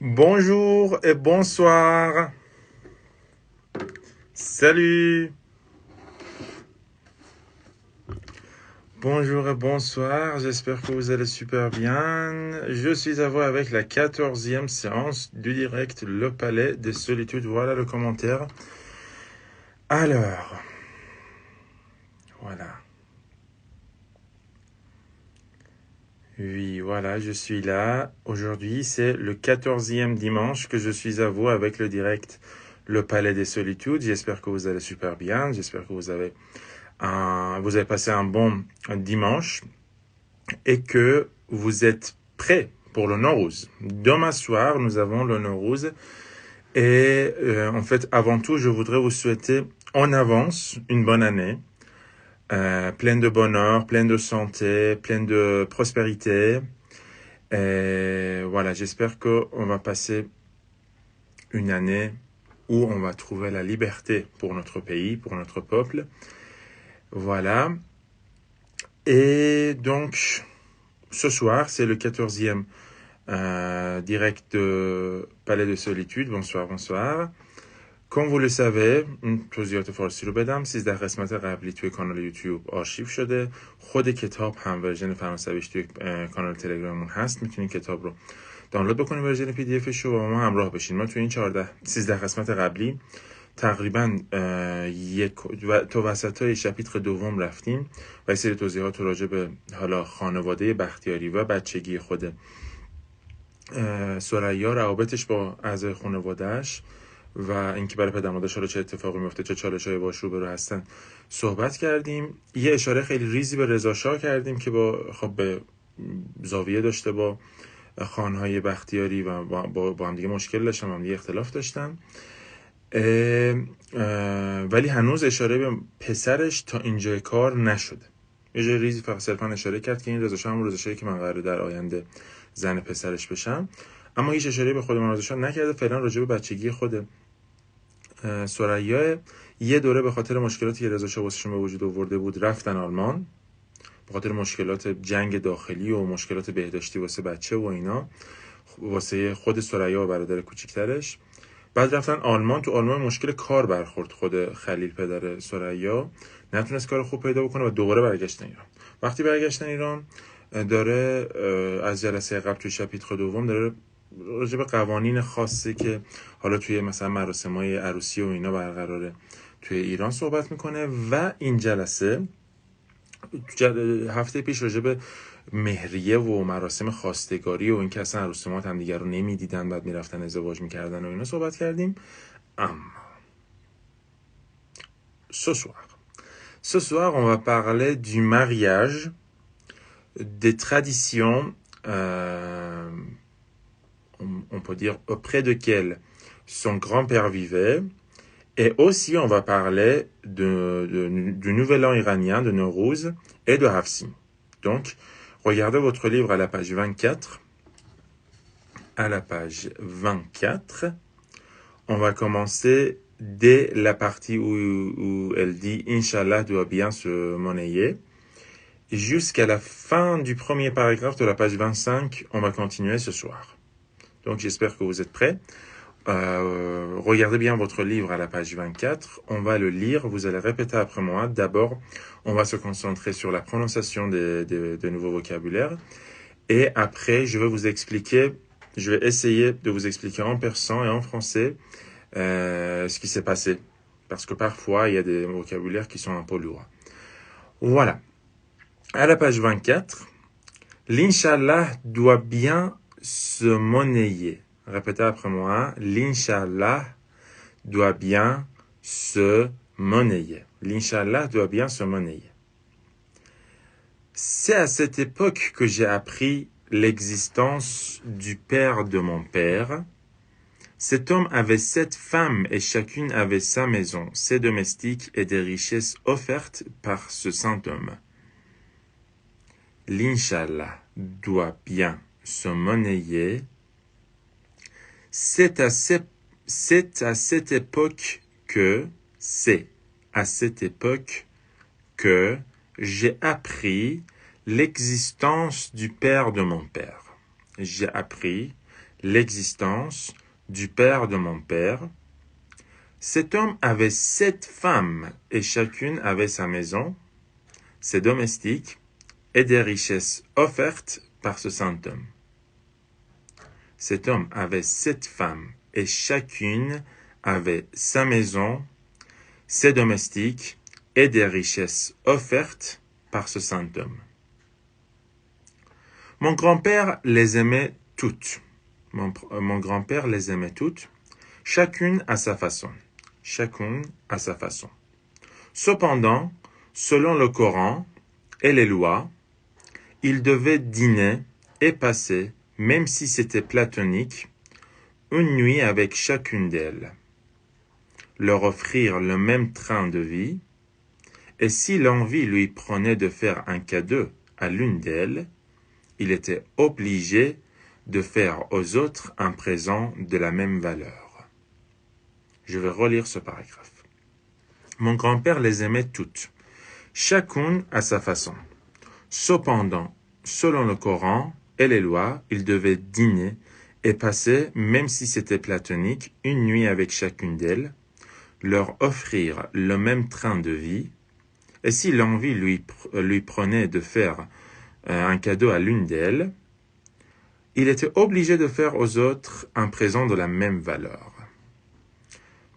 Bonjour et bonsoir. Salut. Bonjour et bonsoir. J'espère que vous allez super bien. Je suis à vous avec la 14e séance du direct Le Palais des Solitudes. Voilà le commentaire. Alors, voilà. Oui, voilà, je suis là. Aujourd'hui, c'est le 14e dimanche que je suis à vous avec le direct Le Palais des Solitudes. J'espère que vous allez super bien. J'espère que vous avez passé un bon dimanche et que vous êtes prêts pour le Nowruz. Demain soir, nous avons le Nowruz. Et en fait, avant tout, je voudrais vous souhaiter en avance une bonne année. Pleine de bonheur, pleine de santé, pleine de prospérité. Et voilà, j'espère qu'on va passer une année où on va trouver la liberté pour notre pays, pour notre peuple. Voilà. Et donc, ce soir, c'est le 14e direct de Palais de Solitude. bonsoir bonsoir. Comme vous le savez توضیحات فارسی رو بدم 13 قسمت قبلی توی کانال یوتیوب آرشیو شده. خود کتاب هم ورژن فرانسویش توی کانال تلگراممون هست. میتونید کتاب رو دانلود بکنید ورژن پی دی افش رو و با ما همراه بشین. ما توی این 13 قسمت قبلی تقریبا تا وسطای شپیتر دوم رفتیم و یه سری توضیحات راجع به حالا خانواده بختیاری و بچگی خود ثریا، روابطش با اعضای خانواده‌اش و اینکه برای پدر مادرش چه اتفاقی میفته، چه چالش‌هایی باش روبرو هستن صحبت کردیم. یه اشاره خیلی ریزی به رضا شاه کردیم که به زاویه داشته با خانهای بختیاری و با هم دیگه مشکل داشتن، هم دیگه اختلاف داشتن. ولی هنوز اشاره به پسرش تا اینجای کار نشده. یه جای ریزی فقط صرفا اشاره کرد که این رضا شاه هم رضا شاهی که من قراره در آینده زن پسرش بشم، اما هیچ اشاره به خود من رضا شاه نکرده. فعلا راجع به بچگی خود ثریا یه دوره به خاطر مشکلاتی که رضا شاه واسشون به وجود آورده بود رفتن آلمان، به خاطر مشکلات جنگ داخلی و مشکلات بهداشتی واسه بچه و اینا، واسه خود ثریا و برادر کوچیکترش. بعد رفتن آلمان. تو آلمان مشکل کار برخورد خود خلیل پدر ثریا، نتونست کار خوب پیدا بکنه و دوباره برگشتن ایران. وقتی برگشتن ایران داره از جلسه قبل توی شپیتر دوم داره راجع به قوانین خاصی که حالا توی مثلا مراسم‌های عروسی و اینا برقراره توی ایران صحبت میکنه و این جلسه هفته پیش راجع به مهریه و مراسم خواستگاری و اینکه اصلا عروسی‌ها هم دیگر رو نمیدیدن بعد میرفتن ازدواج میکردن و اینا صحبت کردیم. اما ce soir on va parler du mariage, des traditions on peut dire auprès desquelles son grand-père vivait, et aussi on va parler du nouvel an iranien, de Nowruz et de Hafsim. Donc, regardez votre livre à la page 24. À la page 24, on va commencer dès la partie où elle dit « Inch'Allah doit bien se monnayer ». Jusqu'à la fin du premier paragraphe de la page 25, on va continuer ce soir. Donc j'espère que vous êtes prêts. Regardez bien votre livre à la page 24. On va le lire, vous allez répéter après moi. D'abord, on va se concentrer sur la prononciation des nouveaux vocabulaires. Et après, je vais essayer de vous expliquer en persan et en français ce qui s'est passé. Parce que parfois, il y a des vocabulaires qui sont un peu lourds. Voilà. À la page 24, l'Inch'Allah doit bien se monnayer. Répétez après moi. L'Inch'Allah doit bien se monnayer. L'Inch'Allah doit bien se monnayer. C'est à cette époque que j'ai appris l'existence du père de mon père. Cet homme avait 7 femmes et chacune avait sa maison, ses domestiques et des richesses offertes par ce saint homme. L'Inch'Allah doit bien se monnayer. C'est à cette époque que j'ai appris l'existence du père de mon père. J'ai appris l'existence du père de mon père. Cet homme avait 7 femmes et chacune avait sa maison, ses domestiques et des richesses offertes par ce saint homme. Cet homme avait 7 femmes et chacune avait sa maison, ses domestiques et des richesses offertes par ce saint homme. Mon grand-père les aimait toutes. Mon grand-père les aimait toutes, chacune à sa façon. Chacune à sa façon. Cependant, selon le Coran et les lois, ils devaient dîner et passer, même si c'était platonique, une nuit avec chacune d'elles, leur offrir le même train de vie, et si l'envie lui prenait de faire un cadeau à l'une d'elles, il était obligé de faire aux autres un présent de la même valeur. Je vais relire ce paragraphe. Mon grand-père les aimait toutes, chacune à sa façon. Cependant, selon le Coran et les lois, il devait dîner et passer, même si c'était platonique, une nuit avec chacune d'elles, leur offrir le même train de vie, et si l'envie lui prenait de faire un cadeau à l'une d'elles, il était obligé de faire aux autres un présent de la même valeur.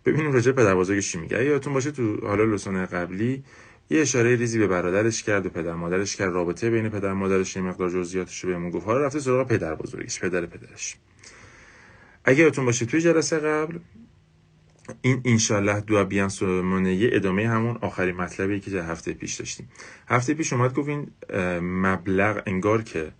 ببینیم راجع پدر بزرگش چی میگه. یادتون باشه تو حالا لسان قبلی یه اشاره ریزی به برادرش کرد و پدر مادرش کرد، رابطه بین پدر مادرش یه مقدار جزئیاتش رو بهمون گفت. حالا رفته سراغ پدر بزرگش، پدرش. اگه یادتون باشه توی جلسه قبل این انشالله دو بیان سومونه ادامه همون آخرین مطلبی که هفته پیش داشتیم. هفته پیش اومد گفت این مبلغ انگار که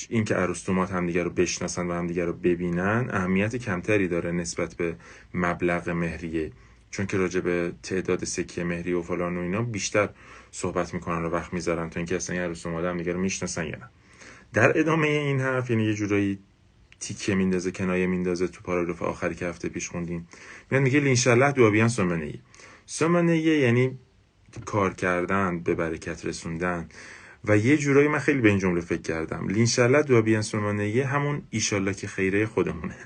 این که ارسطومات همدیگه رو بشناسن و همدیگه رو ببینن اهمیت کمتری داره نسبت به مبلغ مهریه، چون که راجع به تعداد سکه مهری و فلان و اینا بیشتر صحبت میکنن و وقت میذارن تا اینکه اصلا ارسطومات همدیگه رو میشناسن یا نه. در ادامه این حرف یعنی یه جورایی تیکه میندازه، کنایه میندازه تو پاراگراف آخری که هفته پیش خوندیم. میگه انشالله دو بیان سومنه یعنی کار کردن، به برکت رسوندن. و یه جورایی من خیلی به این جمله فکر کردم، انشالله دو بیان سومنه همون ایشالله که خیره خودمونه.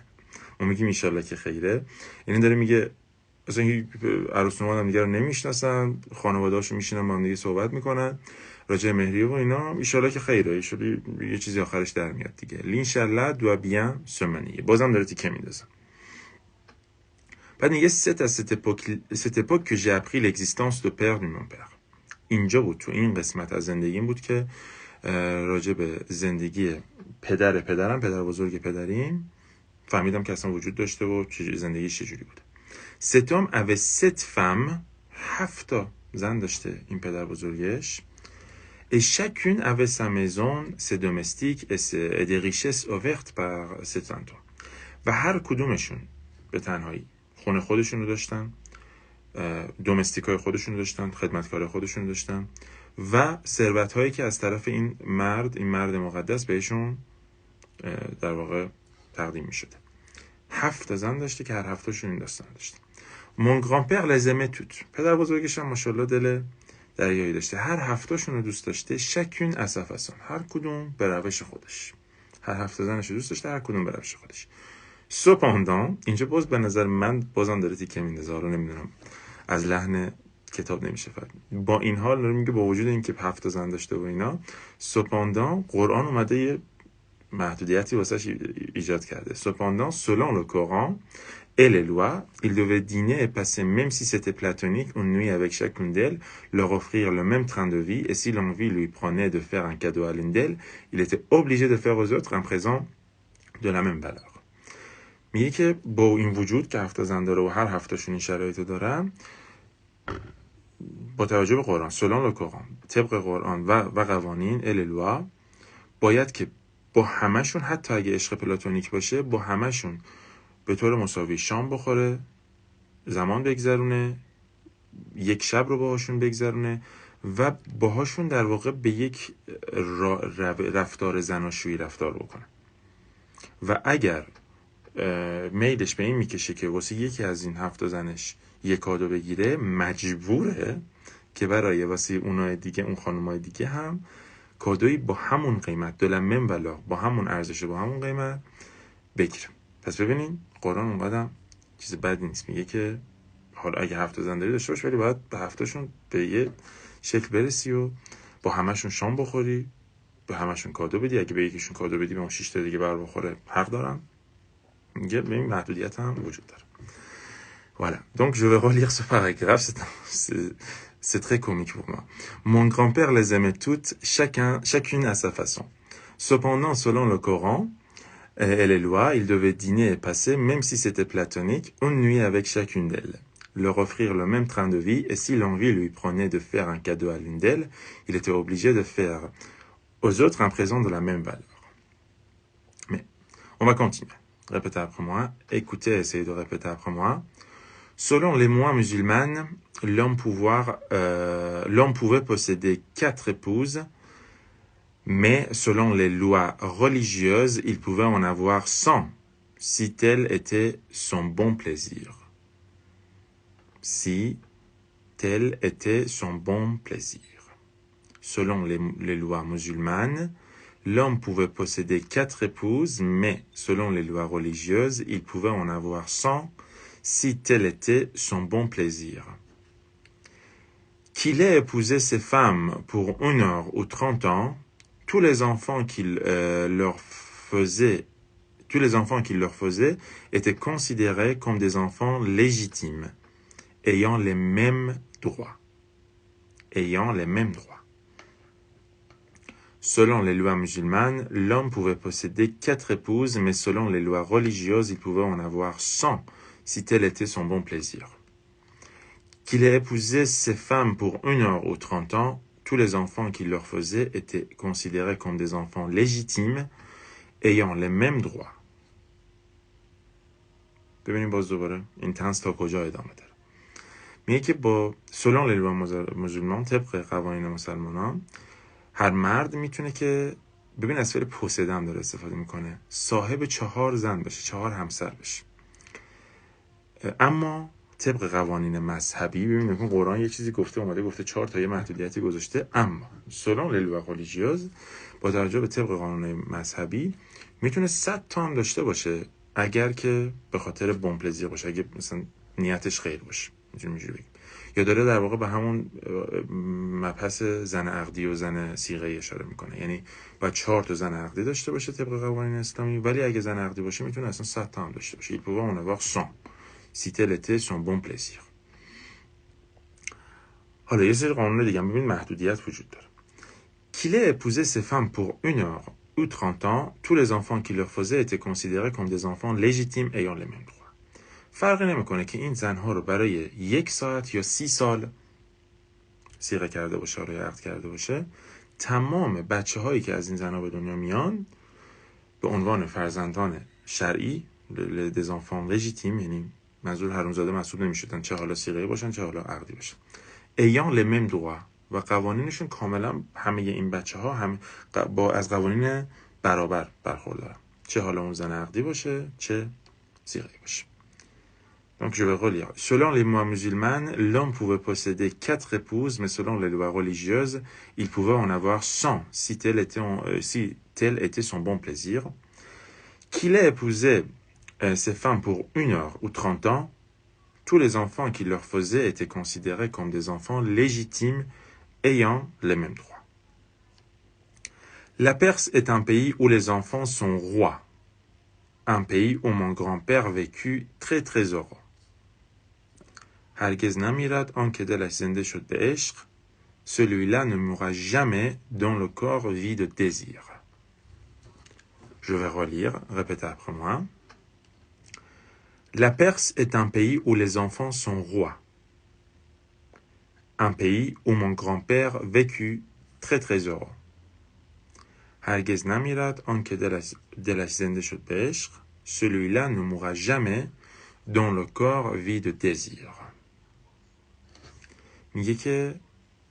ما میگیم ایشالله که خیره، یعنی داره میگه اصلا ارسطومات هم دیگه رو نمیشناسن، خانواده‌هاشون میشینن با هم دیگه صحبت میکنن راجع مهریه و اینا، ایشالله که خیره، ایشالله یه چیزی آخرش در میاد دیگه. l'inchallah doit bien se manier. بازم داره تیکه میندازه. بعد میگه cette époque que j'ai appris l'existence de père de mon père. اینجا بود، تو این قسمت از زندگیم بود که راجع به زندگی پدرم، پدر بزرگ پدریم فهمیدم که اصلا وجود داشته و زندگی چجوری بود. cet homme avait 7 femmes، 7 تا زن داشته این پدر بزرگش. Et chacune avait sa maison, ses domestiques et des richesses offertes par cet homme. و هر کدومشون به تنهایی خونه خودشون رو داشتن، دومستیکای خودشون رو داشتن، خدمتکار خودشون رو داشتن و ثروت هایی که از طرف این مرد مقدس بهشون در واقع تقدیم می شده. 7 زن داشته که هر 7 تاشون این داستان داشته. Mon grand-père les aimait toutes. پدر بزرگش هم ماشاءالله دل دریایی داشته، هر 7 تاشون رو دوست داشته، chacune à sa façon، هر کدوم به روش خودش. هر 7 زنش رو دوست داشته، هر کدوم به روش خودش. Cependant اینجا باز به نظر من بازم داره تیکه میندازه، رو نمیدونم از لحن کتاب نمیشه فهمید. با این حال داره میگه با وجود اینکه 7 زن داشته و اینا، cependant قرآن اومده یه محدودیتی واسش ایجاد کرده. Cependant selon le Coran et les lois, il devait dîner et passer, même si c'était platonique, une nuit avec chacune d'elles, leur offrir le même train de vie, et si l'envie lui prenait de faire un cadeau à l'une d'elles, il était obligé de faire aux autres un présent de la même valeur. میگه که با این وجود که 7 زن داره و هر 7 تاشون این شرایطو دارن، با توجه به قرآن، selon le Coran، طبق قرآن و قوانین les lois، باید که با همشون، حتی اگه عشق پلاتونیک باشه، با همشون به طور مساوی شام بخوره، زمان بگذرونه، یک شب رو باهاشون بگذرونه و باهاشون در واقع به یک رفتار زناشویی رفتار بکنه. و اگر میلش به این میکشه که واسه یکی از این 7 زنش یک کادو بگیره، مجبوره که برای واسه اونای دیگه، اون خانمای دیگه هم کادویی با همون قیمت، دلمن ولا با همون ارزش، با همون قیمت بگیره. پس ببینین قرآن اونقدر چیز بدی نیست. میگه که حالا اگه 7 زن داری داشته باش، ولی باید به 7شون به یه شکل برسی و با همشون شام بخوری، به همشون کادو بدی. اگه به یکیشون کادو بدی به اون 6 تا دیگه بر بخوره، حق دارن. میگه به این محدودیت هم وجود داره. Voilà. Donc je vais relire ce paragraphe, c'est très comique pour moi. Mon grand-père les aimait toutes, chacune à sa façon. Cependant, selon le Coran et les lois, il devait dîner et passer, même si c'était platonique, une nuit avec chacune d'elles. Leur offrir le même train de vie, et si l'envie lui prenait de faire un cadeau à l'une d'elles, il était obligé de faire aux autres un présent de la même valeur. Mais on va continuer. Répétez après moi. Écoutez, essayez de répéter après moi. Selon les lois musulmanes, l'homme pouvait posséder 4 épouses, mais selon les lois religieuses, il pouvait en avoir 100, si tel était son bon plaisir. Si tel était son bon plaisir. Selon les lois musulmanes, l'homme pouvait posséder 4 épouses, mais selon les lois religieuses, il pouvait en avoir 100, si tel était son bon plaisir. Qu'il ait épousé ses femmes pour 1 heure ou 30 ans, tous les enfants qu'il leur faisait étaient considérés comme des enfants légitimes, ayant les mêmes droits. Selon les lois musulmanes, l'homme pouvait posséder 4 épouses, mais selon les lois religieuses, il pouvait en avoir 100, si tel était son bon plaisir. Qu'il ait épousé ses femmes pour 1 heure ou 30 ans, tous les enfants qu'il leur faisait étaient considérés comme des enfants légitimes, ayant les mêmes droits. ببینیم باز دوباره این طنز تا کجا ادامه داره. میگه که با selon les lois musulmanes، طبق قوانین مسلمانان، هر مرد میتونه که ببین از فعل پوسیدن داره استفاده میکنه، صاحب 4 زن بشه، 4 همسر بشه. اما طبق قوانین مذهبی، ببینید که قرآن یه چیزی گفته 4 تا یه محدودیتی گذاشته، اما selon les lois religieuses، با توجه به طبق قانون مذهبی میتونه 100 تا هم داشته باشه، اگر که به خاطر بون پلزیر باشه، اگه مثلا نیتش خیر باشه، اینجوری بگیم. یا داره در واقع به همون مبحث زن عقدی و زن صیغه اشاره میکنه، یعنی باید 4 تا زن عقدی داشته باشه طبق قوانین اسلامی، ولی اگه زن عقدی باشه میتونه اصلا 100 تا هم داشته باشه. Il pouvait en avoir 100 si tel était son bon plaisir. حالا یه سری قانون دیگه هم ببین محدودیت وجود داره. Qu'il ait épousé ses femmes pour 1 heure ou 30 ans, tous les enfants qu'il leur faisait étaient considérés comme des enfants légitimes ayant les mêmes droits. فرقی نمیکنه که این زنها رو برای 1 ساعت یا 30 سال صیغه کرده باشه یا عقد کرده باشه، تمام بچه هایی که از این زنها به دنیا میان به عنوان فرزندان شرعی، des enfants légitimes، یعنی منظور حرومزاده محسوب نمیشدن، چه حالا صیغه باشن چه حالا عقدی باشن. ayant les mêmes droits، و قوانینشون کاملا همه این بچه ها هم از قوانین برابر برخوردارن، چه حالا اون زن عقدی باشه چه صیغه باشه. Donc je vais relire. Selon les lois musulmanes, l'homme pouvait posséder 4 épouses, mais selon les lois religieuses, il pouvait en avoir 100, si tel était son bon plaisir. Qu'il ait épousé ses femmes pour 1 heure ou 30 ans, tous les enfants qu'il leur faisait étaient considérés comme des enfants légitimes ayant les mêmes droits. La Perse est un pays où les enfants sont rois. Un pays où mon grand-père vécut très très heureux. هرگز نمیرد آن که دلش زنده شد به عشق. Celui-là ne mourra jamais dont le corps vit de désir. Je vais relire, répétez après moi. La Perse est un pays où les enfants sont rois. Un pays où mon grand-père vécut très très heureux. هرگز نمیرد آن که دلش زنده شد به عشق. Celui-là ne mourra jamais dont le corps vit de désir. میگه که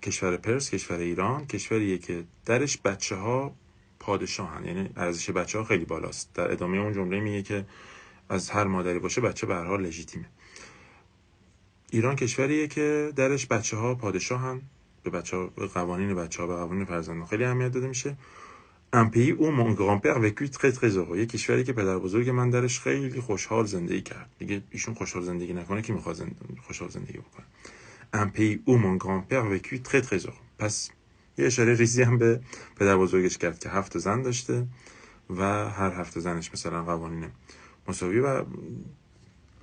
کشور پرس، کشور ایران، کشوریه که درش بچه ها پادشاهن، یعنی ارزش بچه ها خیلی بالاست. در ادامه اون جمله میگه که از هر مادری باشه بچه به هر حال لژیتیمه. ایران کشوریه که درش بچه ها پادشاهن، به بچه ها، به قوانین بچه ها، به قوانین فرزندان خیلی اهمیت داده میشه. un pays où mon grand-père vécut très très heureux. یه کشوری که پدر بزرگ من درش خیلی خوشحال زندگی کرد. دیگه ایشون خوشحال زندگی نکنه که میخواد خوشحال زندگی بکنه. Un pays où mon grand-père vécut très très heureux. پس یه اشاره ریزی هم به پدر بزرگش کرد که 7 زن داشته و هر 7 زنش مثلا قوانین مساوی و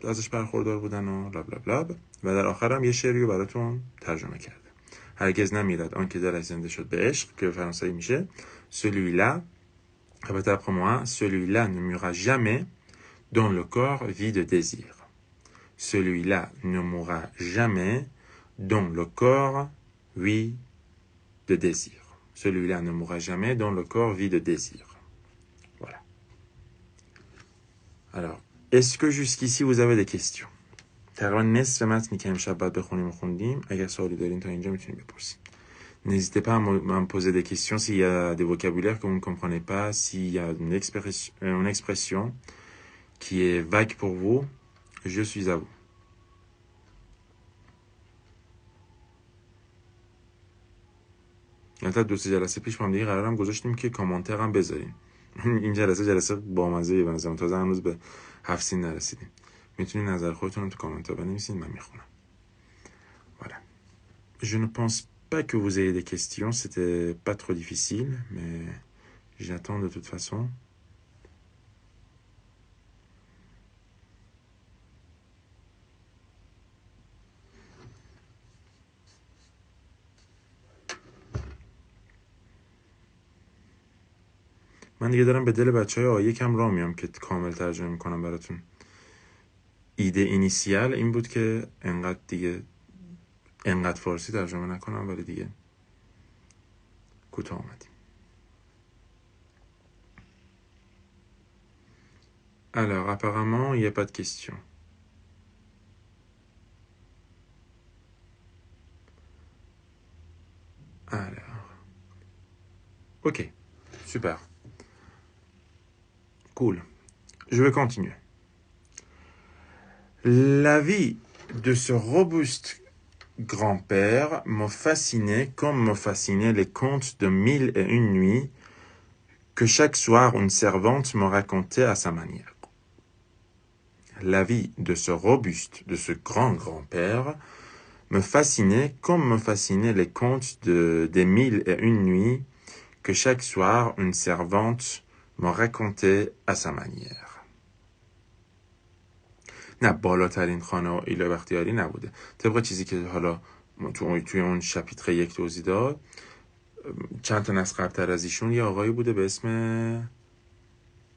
ازش برخوردار بودن و لب لب لب و در آخر هم یه شعری رو براتون ترجمه کرده. هرگز نمیرد آن که دلش زنده شد به عشق که به فرانسوی میشه celui-là répétez après moi celui-là ne mourra jamais dont le corps vit de désir. Celui-là ne mourra jamais dont le corps vit de désir. Celui-là ne mourra jamais dont le corps vit de désir. Voilà. Alors, est-ce que jusqu'ici vous avez des questions? تقریبا نصف متنی که امشب بعد بخونیم و خوندیم. اگر سوالی دارین تا اینجا میتونید بپرسید. N'hésitez pas à me poser des questions s'il y a des vocabulaires que vous ne comprenez pas, s'il y a une expression qui est vague pour vous, je suis à vous. البته 2-3 جلسه پیش با هم دیگه قرارم گذاشتیم که کامنتر هم بذاریم. این جلسه بامزه‌ای به نظرم، تازه هنوز به 7 نرسیدیم. میتونید نظر خودتون رو تو کامنت ها بنویسید، من میخونم. Voilà. Je ne pense pas que vous ayez des questions, c'était pas trop difficile, mais j'attends de toute façon. من دیگه دارم به دل بچهای آیه کم راه میام که کامل ترجمه میکنم براتون. ایده اینیسیال این بود که انقدر فارسی ترجمه نکنم، ولی دیگه کوتاه آمدیم. Alors, apparemment, il n'y a pas de questions. Alors. Ok, super. Cool. Je vais continuer. La vie de ce robuste grand-père me fascinait comme me fascinaient les contes de 1001 nuits que chaque soir une servante me racontait à sa manière. La vie de ce robuste, de ce grand-grand-père me fascinait comme me fascinaient les contes des 1001 nuits que chaque soir une servante me racontait à sa manière. نه بالاترین خانه ایلا بختیاری نبوده. طبق چیزی که حالا توی اون شپیتر 1 توضیح داد، چند تا نسل قبل‌تر از ایشون یه آقایی بوده به اسم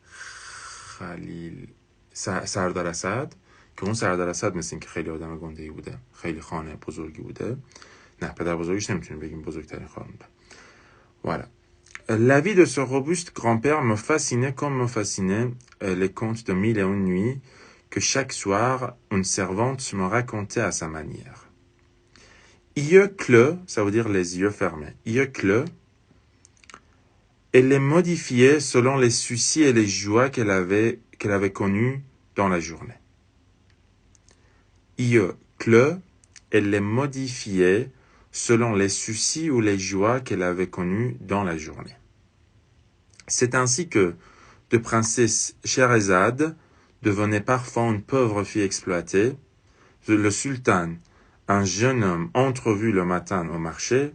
خلیل سردار اسد که اون سردار اسد مثل این که خیلی آدم گنده‌ای بوده، خیلی خانه بزرگی بوده. نه پدر بزرگیش نمیتونیم بگیم بزرگترین خانه بوده. Voilà. La vie de ce robuste grand-père me fascinait comme me fascinaient les contes de 1001 nuits que chaque soir une servante me racontait à sa manière. Yeux clos, ça veut dire les yeux fermés. Yeux clos, elle les modifiait selon les soucis et les joies qu'elle avait connus dans la journée. Yeux clos, elle les modifiait selon les soucis ou les joies qu'elle avait connus dans la journée. C'est ainsi que, de princesse Scheherazade, devenait parfois une pauvre fille exploitée, le sultan, un jeune homme entrevu le matin au marché,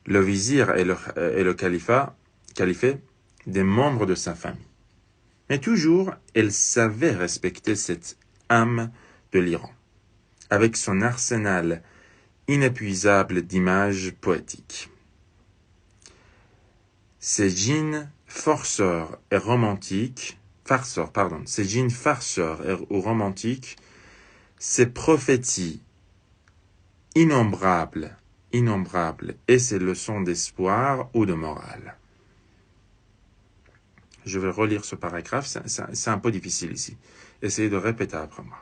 le vizir et le calife, des membres de sa famille. Mais toujours, elle savait respecter cette âme de l'Iran, avec son arsenal inépuisable d'images poétiques. Ses jeans farceurs et romantiques, ses prophéties innombrables et ses leçons d'espoir ou de morale. Je vais relire ce paragraphe, c'est un peu difficile ici. Essayez de répéter après moi.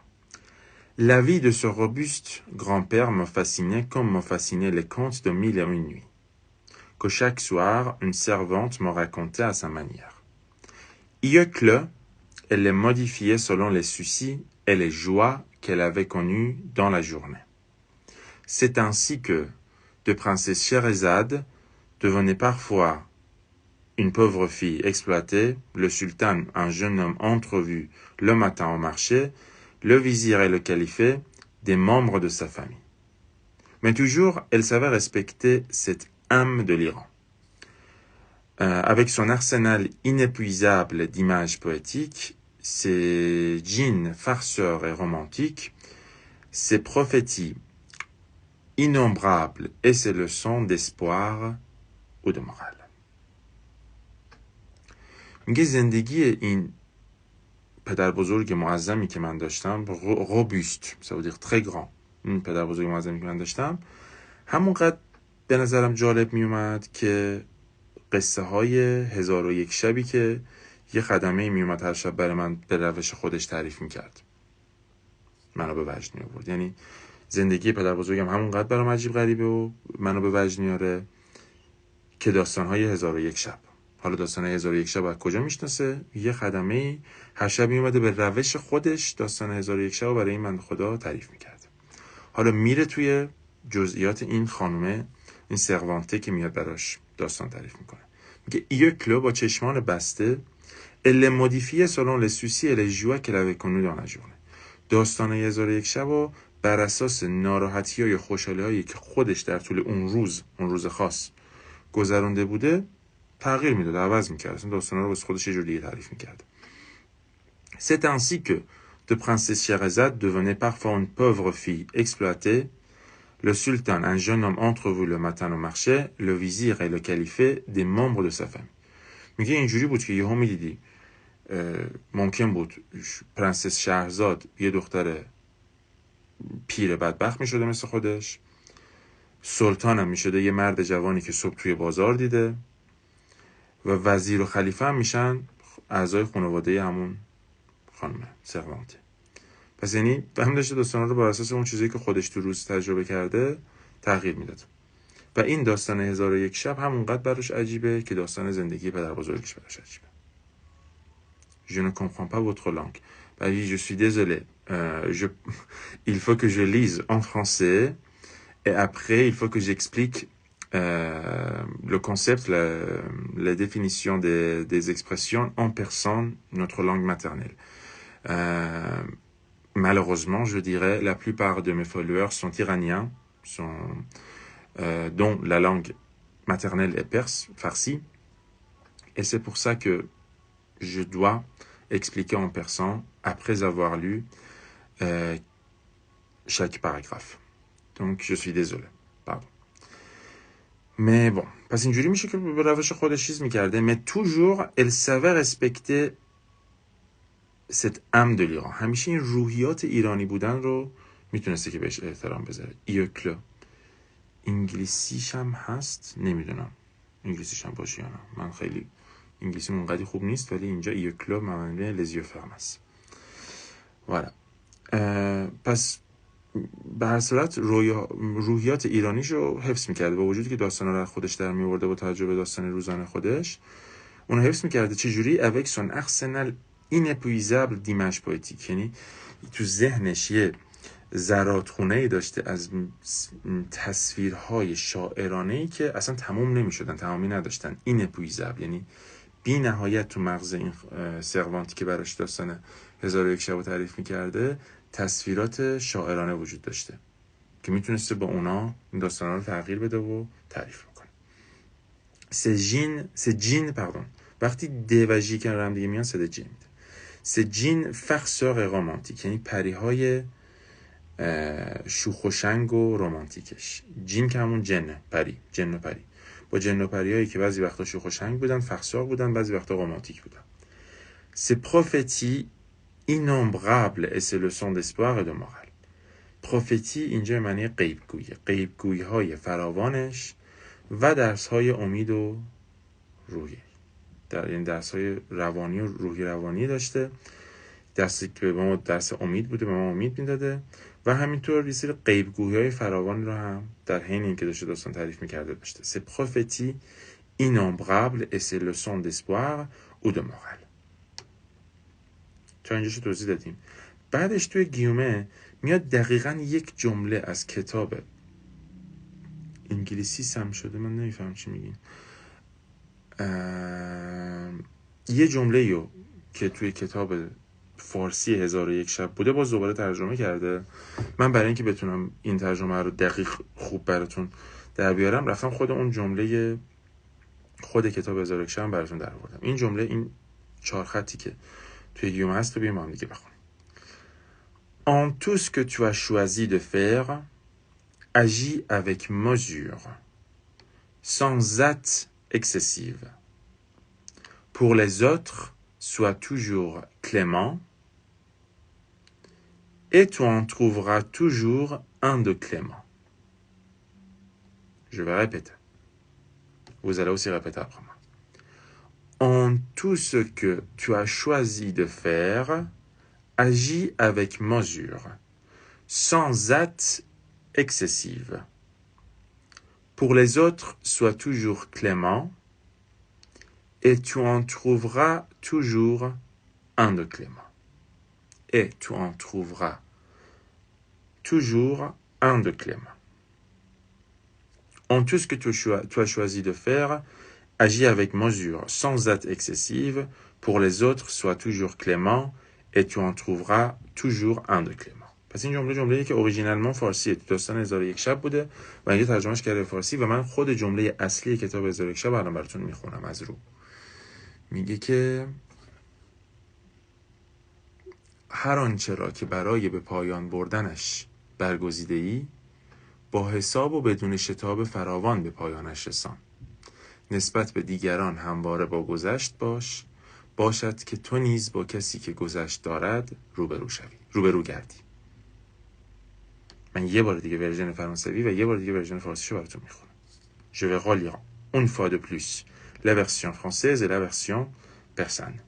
La vie de ce robuste grand-père me fascinait comme me fascinaient les contes de 1001 nuits, que chaque soir une servante me racontait à sa manière. Yeux clos, elle les modifiait selon les soucis et les joies qu'elle avait connues dans la journée. C'est ainsi que, de princesse Scheherazade, devenait parfois une pauvre fille exploitée, le sultan, un jeune homme entrevu le matin au marché, le vizir et le calife, des membres de sa famille. Mais toujours, elle savait respecter cette âme de l'Iran. Avec son arsenal inépuisable d'images poétiques, ses djinns farceurs et romantiques, ses prophéties innombrables et ses leçons d'espoir ou de morale. میگه زندگی این پدر بزرگ معظمی که من داشتم روبوست، ça veut dire très grand، این پدر بزرگ معظمی که من داشتم همونقدر به نظرم جالب می اومد که قصه های 1001 شبی که یه خدمه می اومد هر شب برای من به روش خودش تعریف می کرد، منو به وجد می آورد. یعنی زندگی پدر بزرگم همونقدر برام عجیب غریبه و منو به وجد میاره که داستان‌های 1001 شب. حالا داستان 1001 شب از کجا میشناسه؟ یه خدمه هر شب میومده به روش خودش داستان 1001 شب رو برای این بنده خدا تعریف میکرد. حالا میره توی جزئیات این خانومه، این سروانته که میاد براش داستان تعریف میکنه. میگه ایوکلو با چشمان بسته elle modifiait selon les soucis et les joies qu'elle avait connues dans la journée. داستان 1001 شب رو بر اساس ناراحتی های خوشحالی هایی که خودش در طول اون روز خاص گذرونده بوده تغییر میداد، عوض میکرد. اصلا داستانا رو واسه خودش یه جور دیگه تعریف میکرد. C'est ainsi que de princesse Scheherazade devenait parfois une pauvre fille exploitée, le sultan un jeune homme entrevu le matin au marché, le vizir et le calife des membres de sa famille. میگه اینجوری بود که یهو میدیدی ممکن بود پرنسس شهرزاد یه دختر پیر بدبخت میشده مثل خودش، سلطان هم میشده یه مرد جوانی که صبح توی بازار دیده، و وزیر و خلیفه هم میشن اعضای خانواده همون خانم سروانته. پس یعنی هم داشته داستان رو بر اساس اون چیزی که خودش تو روز تجربه کرده تغییر میداد. و این داستان 1001 شب همونقدر براش عجیبه که داستان زندگی پدر بزرگش براش عجیبه. Je ne comprends pas votre langue. Bah oui, je suis désolé. Il faut que je lise en français et après il faut que j'explique le concept, la définition des expressions en persan, notre langue maternelle. Malheureusement, je dirais, la plupart de mes followers sont iraniens, dont la langue maternelle est perse, farsi, et c'est pour ça que je dois expliquer en persan après avoir lu chaque paragraphe. Donc, je suis désolé. Pardon. Mais bon, پس اینجوری میشه که به روش خودش چیز میکرده. Mais toujours, elle savait respecter cette âme de l'Iran. همیشه این روحیات ایرانی بودن رو میتونسته که بهش احترام بذاره. ایوکلو. انگلیسیش هم هست؟ نمیدونم. انگلیسیش هم باشه یا نه. من خیلی انگلیسی اونقدر خوب نیست، ولی اینجا ایوکلو معنی لزیو فرم است. voilà. پس به هر صورت روحیات ایرانیشو حفظ میکرده، با وجودی که داستانا رو خودش در میورده با توجه به داستان روزانه خودش، اونو حفظ میکرده. چجوری؟ avec son arsenal inépuisable d'images poétiques. یعنی تو ذهنش یه زرادخونه‌ای داشته از تصویرهای شاعرانه‌ای که اصلا تموم نمیشدن، تمامی نداشتن. inépuisable یعنی بی نهایت تو مغز این سروانتی که براش داستان 1001 شب رو تعریف میکرده تصویرات شاعرانه وجود داشته که میتونسته با اونا این داستانا رو تغییر بده و تعریف میکنه. سه جین وقتی د و ژی کنار هم دیگه میان صدا جین میده. سه جین فرسور رومانتیک یعنی پریهای شوخ و شنگ و رومانتیکش. جین که همون جن و پری با جن و پریایی که بعضی وقتا شوخ و شنگ بودن، فرسور بودن، بعضی وقتا رومانتیک بودن. سه پروفتی innombrables et ses leçons d'espoir et de morale. پروفتی اینجا معنی غیبگویی های فراوانش و درس های امید و روحی. این درس های روانی و روحی روانی داشته، درسی که به ما درس امید بوده، به ما امید میداده، و همینطور یه سری غیبگویی های فراوان رو هم در حین اینکه داشته داستان تعریف میکرده داشته. Ces prophéties innombrables et ses leçons d'espoir ou de morale. تا اینجاشو توضیح دادیم. بعدش توی گیومه میاد دقیقاً یک جمله از کتاب انگلیسی سم شده، من نمیفهم چی میگین. یه جمله رو که توی کتاب فارسی 1001 شب بوده باز دوباره ترجمه کرده. من برای اینکه بتونم این ترجمه رو دقیق خوب براتون در بیارم رفتم خود اون جمله خود کتاب 1001 شب براتون در آوردم. این جمله، این 4 خطی که توی گیوم هست رو بیایم با هم دیگه بخونیم. En tout ce que tu as choisi de faire, agis avec mesure, sans hâte excessive. Pour les autres, sois toujours clément, et tu en trouveras toujours un de clément. Je vais répéter. Vous allez aussi répéter après moi. En tout ce que tu as choisi de faire, agis avec mesure, sans hâte excessive. Pour les autres, sois toujours clément, et tu en trouveras toujours un de clément. Et tu en trouveras toujours un de clément. En tout ce que tu as choisi de faire, agis avec mesure, sans hâte excessive. Pour les autres, sois toujours clément, et tu en trouveras toujours un de clément. پس این جمله‌ای که اوریجینالمون فارسیه، تو داستان 1001 شب بوده و اینجا ترجمهش کرده فارسی و من خود جمله اصلی کتاب 1001 شب الان براتون میخونم از رو. میگه که هر آنچه را که برای به پایان بردنش برگزیده‌ای با حساب و بدون شتاب فراوان به پایانش رسان. نسبت به دیگران همواره با گذشت باشد که تو نیز با کسی که گذشت دارد روبرو گردی. من یه بار دیگه ورژن فرانسوی و یه بار دیگه ورژن فارسیشو براتون میخونم. Je vais relire une fois de plus la version française et la version persane.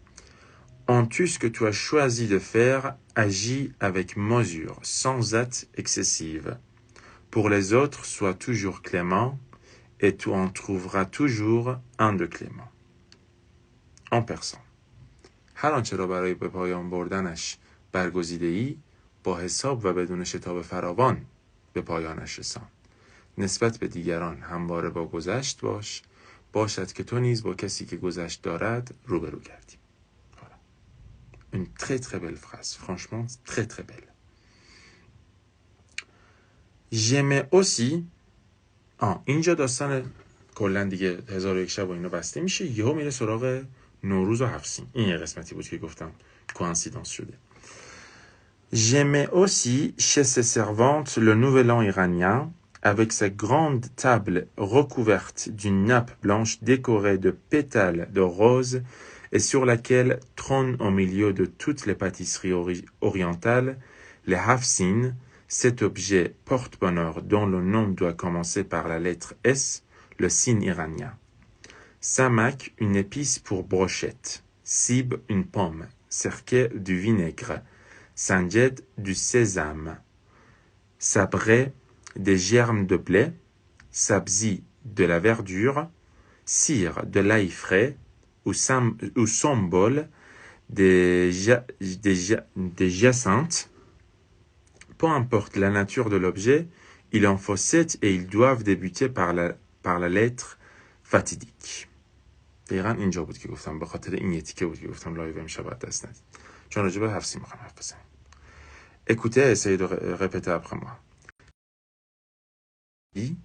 En tout ce que tu as choisi de faire, agis avec mesure, sans hâte excessive. Pour les autres, sois toujours clément, et tu en trouveras toujours un de clément. En persan. هر آنچه را برای به پایان بردنش برگزیده‌ای با حساب و بدون شتاب فراوان به پایانش رسان. نسبت به دیگران همواره با گذشت باشد که تو نیز با کسی که گذشت دارد روبرو گردی. Une très très belle phrase, franchement très très belle. J'aimais aussi اینجا داستان کلا دیگه 1001 شب و اینو بسته میشه، یهو میره سراغ نوروز و هفسین. این یه قسمتی بود که گفتم کوانسیدانس شده. J'aimais aussi chez ses servantes le nouvel an iranien avec sa grande table recouverte d'une nappe blanche décorée de pétales de rose et sur laquelle trône au milieu de toutes les pâtisseries orientales les hafsines, cet objet porte-bonheur dont le nom doit commencer par la lettre S, le signe iranien. Samak, une épice pour brochette. Sib, une pomme. Serke, du vinaigre. Sanjed, du sésame. Sabré, des germes de blé. Sabzi, de la verdure. Sire, de l'ail frais. Ou sambol, des jacinthes. Peu importe la nature de l'objet, il en faut 7 et ils doivent débuter par la lettre fatidique. دقیقا اینجا بود که گفتم به خاطر این تیکه بود که گفتم لایو امشب باید دست ندید چون راجع به هفسین میخوام حرف بزنیم. Écoutez, essayez de répéter après moi. Et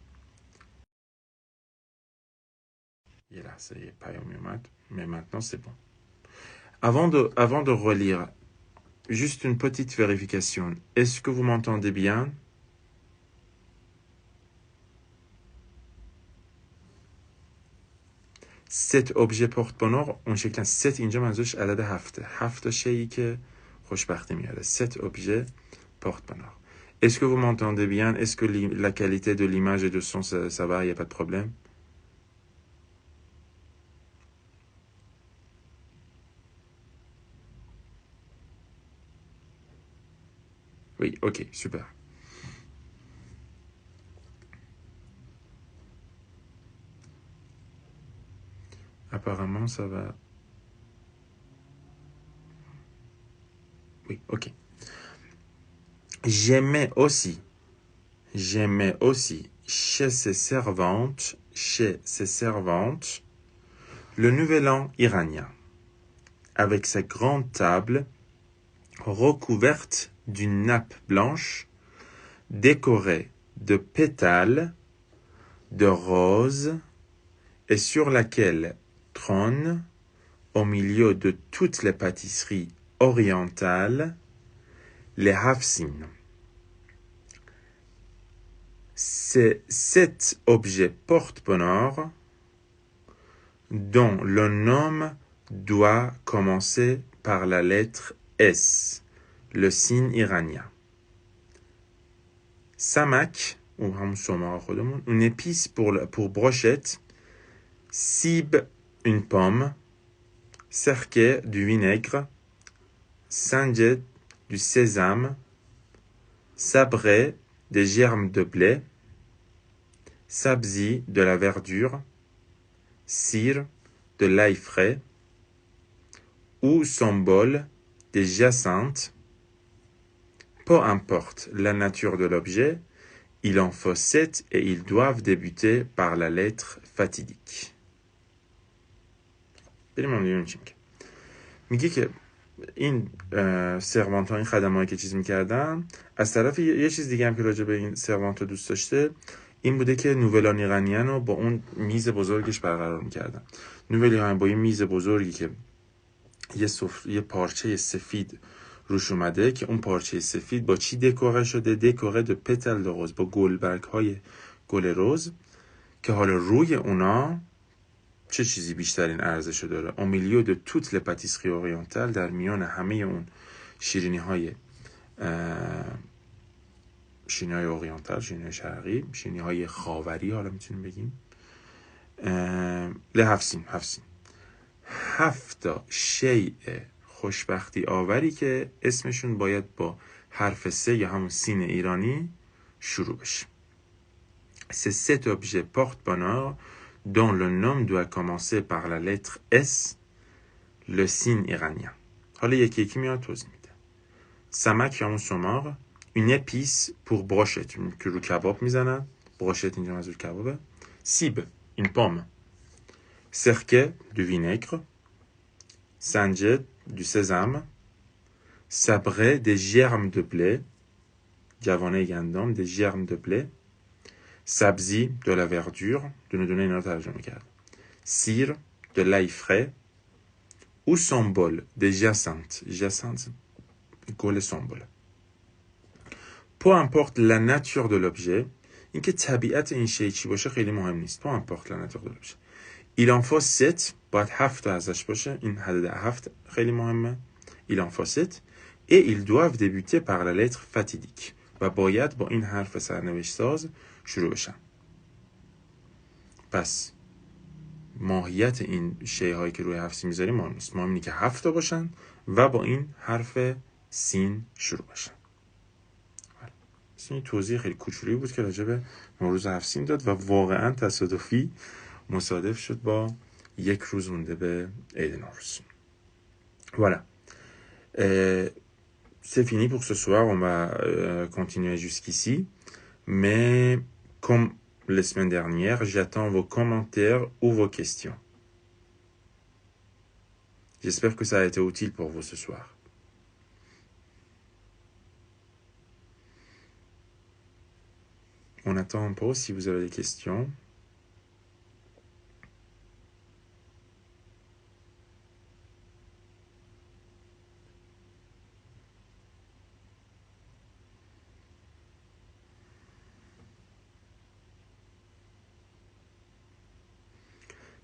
là, ça y est, پیامی اومد. Mais maintenant c'est bon. Avant de relire, juste une petite vérification. Est-ce que vous m'entendez bien? ست objet porte-bonheur اون شکلن. ست اینجا منظورش عدد هفته شیئی که خوشبختی میاره. ست objet porte-bonheur. Est-ce que vous m'entendez bien? Est-ce que la qualité de l'image et de son ça va? Il n'y a pas de problème? Oui, ok, super. Apparemment, ça va. Oui, ok. J'aimais aussi chez ses servantes Le nouvel an iranien, avec sa grande table recouverte d'une nappe blanche, décorée de pétales de roses et sur laquelle trône, au milieu de toutes les pâtisseries orientales, les hafsin. C'est cet objet porte-bonheur dont le nom doit commencer par la lettre S, le signe iranien. Samak, ou une épice pour brochette, sib, une pomme, serke, du vinaigre, sanjet, du sésame, sabré, des germes de blé, sabzi, de la verdure, sir, de l'ail frais, ou sombol, des jacinthes. Peu importe la nature de l'objet, il en faut 7 et ils doivent débuter par la lettre fatidique. میگه که این سروانت ها، این خدم هایی که چیز میکردن، از طرف یه چیز دیگه هم که راجع به این سروانت ها دوست داشته این بوده که نوولان ایرانیان رو با اون میز بزرگش برقرار میکردن. نوولی ها با این میز بزرگی که یه پارچه سفید روش اومده که اون پارچه سفید با چی دکوره شده؟ دکوره de pétales de rose، با گلبرگ های گل رز که حالا روی اونا چه چیزی بیشترین ارزش داره؟ au milieu de toutes les pâtisseries orientales، در میان همه اون شیرینی های اورینتال، شیرینی های شرقی، شیرینی های خاوری حالا میتونیم بگیم، هفت 7 شیء خوشبختی آوری که اسمشون باید با حرف سه یا همون سین ایرانی شروع بشه. C'est cet objet porte-bonheur dont le nom doit commencer par la lettre S, le signe iranien. حالا یکی یکی میاد توضیح میده. سمک یا همون سماق، une épice pour brochette که رو کباب میزنن، brochette اینجا منظور کبابه. سیب، une pomme. Serke, du vinaigre. Sanjet, du sésame. Sabré, des germes de blé. Javane gandam, des germes de blé. Sabzi, de la verdure. De nous donner une autre algérie. Sir, de l'ail frais. Ou sombol, des jacinthes. Jacinthes, gole sombol. Peu importe la nature de l'objet, اینکه طبیعت این شی چی باشه خیلی مهم نیست. Peu importe la nature de l'objet. Il en faut 7, باید 7 تا ازش باشه. این حد 7 خیلی مهمه. Il en faut 7 et ils doivent débuter par la lettre fatidique. و باید با این حرف سرنوشت ساز شروع بشن. پس ماهیت این شی‌هایی که روی 7 میذاریم مهم نیست. مهم اینه که 7 تا باشن و با این حرف سین شروع بشن. این توضیح خیلی کوچولی بود که راجع به نوروز 7 سین داد و واقعا تصادفی مصادف شد با یک روز مونده به عید نوروز. Voilà. C'est fini pour ce soir. On va continuer jusqu'ici. Mais comme la semaine dernière, j'attends vos commentaires ou vos questions. J'espère que ça a été utile pour vous ce soir. On attend un peu si vous avez des questions.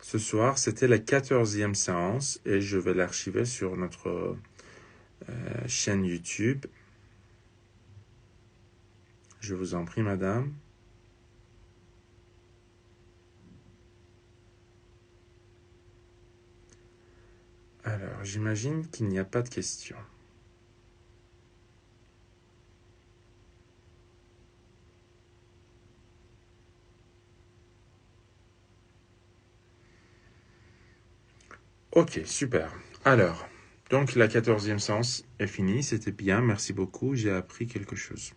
Ce soir, c'était la 14e séance et je vais l'archiver sur notre chaîne YouTube. Je vous en prie, madame. Alors, j'imagine qu'il n'y a pas de questions. Ok, super. Alors, donc la 14e séance est finie, c'était bien, merci beaucoup, j'ai appris quelque chose.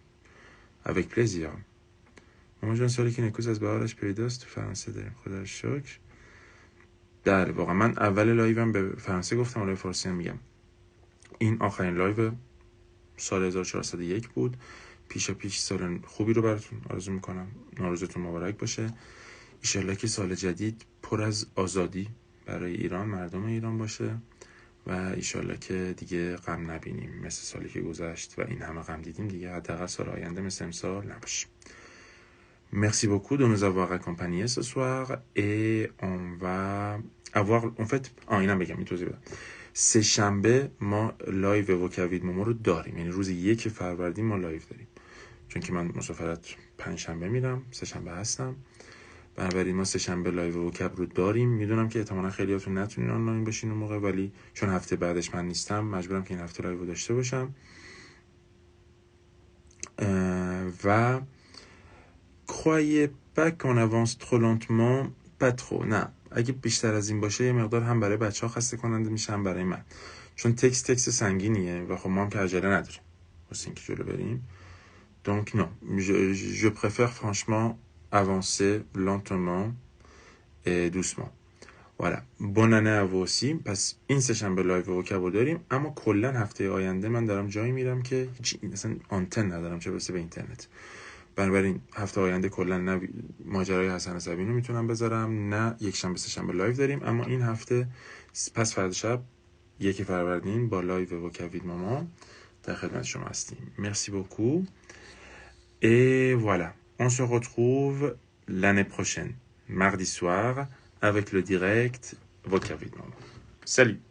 Avec plaisir. Moi, je suis sûr que les causes à ce barrage pédostes, enfin, c'est des خدا شکر. بله واقعا من اول لایوم به فرانسه گفتم، حالا فارسی هم میگم. این آخرین لایو سال 1401 بود. پیش سال خوبی رو براتون آرزو میکنم. نوروزتون مبارک باشه. ایشالله که سال جدید پر از آزادی برای ایران، مردم ایران باشه و ایشالله که دیگه غم نبینیم مثل سالی که گذشت و این همه غم دیدیم دیگه حداقل سال آینده مثل امسال نباشه. Merci beaucoup de nous avoir accompagnés ce soir et on va avoir en fait اینم بگم این توضیح بدم. سه شنبه ما لایو وکوید مومو رو داریم، یعنی روز 1 فروردین ما لایو داریم، چون که من مسافرت 5 شنبه میرم، 3 شنبه هستم. بنابراین ما 3 شنبه لایو وکب رو داریم. میدونم که احتمالاً خیلیاتون نتونین آنلاین باشین اون موقع، ولی چون هفته بعدش من نیستم مجبورم که این هفته لایو داشته باشم. و croyez pas qu'on avance trop lentement, pas trop. نه اگه بیشتر از این باشه یه مقدار هم برای بچه‌ها خسته کننده میشه هم برای من، چون تکست سنگینیه و خب ما هم که عجله نداریم واسه اینکه جلو بریم. Donc non, je préfère franchement avancer lentement et doucement. Voilà. Bonne année à vous aussi. پس این سه شنبه لایو وکبو داریم، اما کلا هفته آینده من دارم جایی میرم که هیچ اصلا آنتن ندارم چه برسه به اینترنت. بنابراین هفته آینده کلا نه ماجرای حسن صبین رو میتونم بذارم، نه یک شنبه سه شنبه لایو داریم. اما این هفته پس فردا شب 1 فروردین با لایو وکوید ماما در خدمت شما هستیم. Merci beaucoup. Et voilà, on se retrouve l'année prochaine, mardi soir, avec le direct Vokavit Maman. Salut!